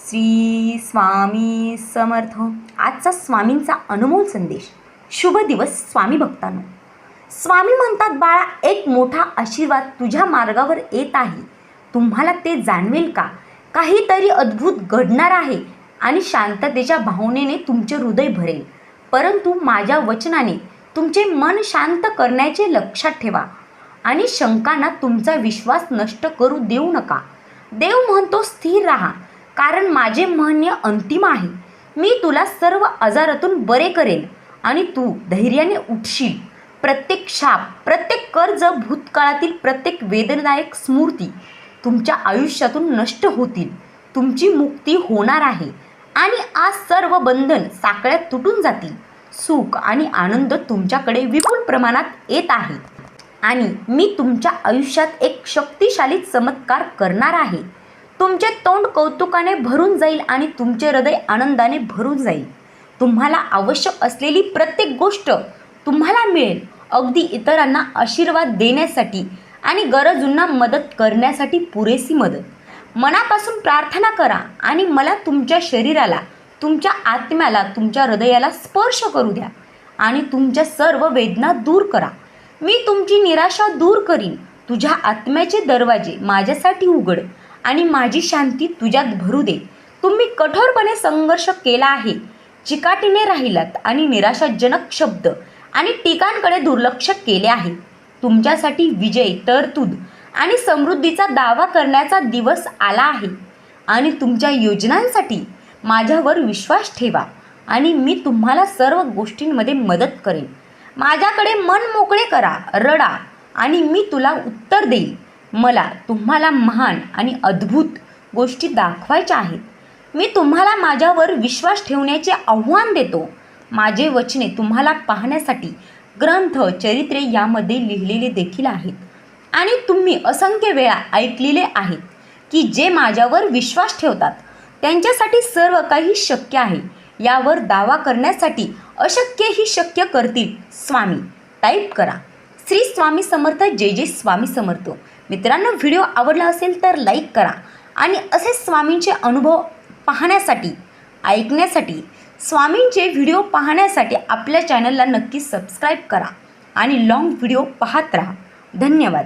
श्री स्वामी समर्थ। आजचा स्वामींचा अनमोल संदेश। शुभ दिवस स्वामी भक्तांनो। स्वामी म्हणतात, बाळा, एक मोठा आशीर्वाद तुझ्या मार्गावर येत आहे। तुम्हाला ते जाणवेल का? काहीतरी अद्भुत घडणार आहे आणि शांततेच्या भावनेने तुमचे हृदय भरेल। परंतु माझ्या वचनाने तुमचे मन शांत करण्याचे लक्षात ठेवा आणि शंकांना तुमचा विश्वास नष्ट करू देऊ नका। देव म्हणतो, स्थिर राहा, कारण माझे म्हणणे अंतिम आहे। मी तुला सर्व आजारातून बरे करेल आणि तू धैर्याने उठशील। प्रत्येक शाप, प्रत्येक कर्ज, भूतकाळातील प्रत्येक वेदनादायक स्मृती तुमच्या आयुष्यातून नष्ट होतील। तुमची मुक्ती होणार आहे आणि आज सर्व बंधन साखळ्या तुटून जातील। सुख आणि आनंद तुमच्याकडे विपुल प्रमाणात येत आहे आणि मी तुमच्या आयुष्यात एक शक्तिशाली चमत्कार करणार आहे। तुमचे तोंड कौतुकाने भरून जाईल आणि तुमचे हृदय आनंदाने भरून जाईल। तुम्हाला आवश्यक असलेली प्रत्येक गोष्ट तुम्हाला मिळेल, अगदी इतरांना आशीर्वाद देण्यासाठी आणि गरजूंना मदत करण्यासाठी पुरेशी मदत। मनापासून प्रार्थना करा आणि मला तुमच्या शरीराला, तुमच्या आत्म्याला, तुमच्या हृदयाला स्पर्श करू द्या आणि तुमच्या सर्व वेदना दूर करा। मी तुमची निराशा दूर करीन। तुझ्या आत्म्याचे दरवाजे माझ्यासाठी उघड आणि माझी शांती तुझ्यात भरू दे। तुम्ही कठोरपणे संघर्ष केला आहे, चिकाटीने राहिलात आणि निराशाजनक शब्द आणि टीकांकडे दुर्लक्ष केले आहे। तुमच्यासाठी विजय, तरतूद आणि समृद्धीचा दावा करण्याचा दिवस आला आहे आणि तुमच्या योजनांसाठी माझ्यावर विश्वास ठेवा आणि मी तुम्हाला सर्व गोष्टींमध्ये मदत करेन। माझ्याकडे मन मोकळे करा, रडा आणि मी तुला उत्तर देईल। मला तुम्हाला महान आणि अद्भुत गोष्टी दाखवायच्या आहेत। मी तुम्हाला माझ्यावर विश्वास ठेवण्याचे आव्हान देतो। माझे वचने तुम्हाला पाहण्यासाठी ग्रंथ, चरित्रे यामध्ये लिहिलेले देखील आहेत आणि तुम्ही असंख्य वेळा ऐकलेले आहेत की जे माझ्यावर विश्वास ठेवतात त्यांच्यासाठी सर्व काही शक्य आहे। यावर दावा करण्यासाठी अशक्यही शक्य करतील स्वामी। टाईप करा, श्री स्वामी समर्थ, जय जय स्वामी समर्थ। मित्रांनो, व्हिडिओ आवडला असेल तर लाईक करा आणि असे स्वामींचे अनुभव पाहण्यासाठी, ऐकण्यासाठी, स्वामींचे व्हिडिओ पाहण्यासाठी आपल्या चॅनलला नक्की सबस्क्राईब करा आणि लॉंग व्हिडिओ पाहत राहा। धन्यवाद।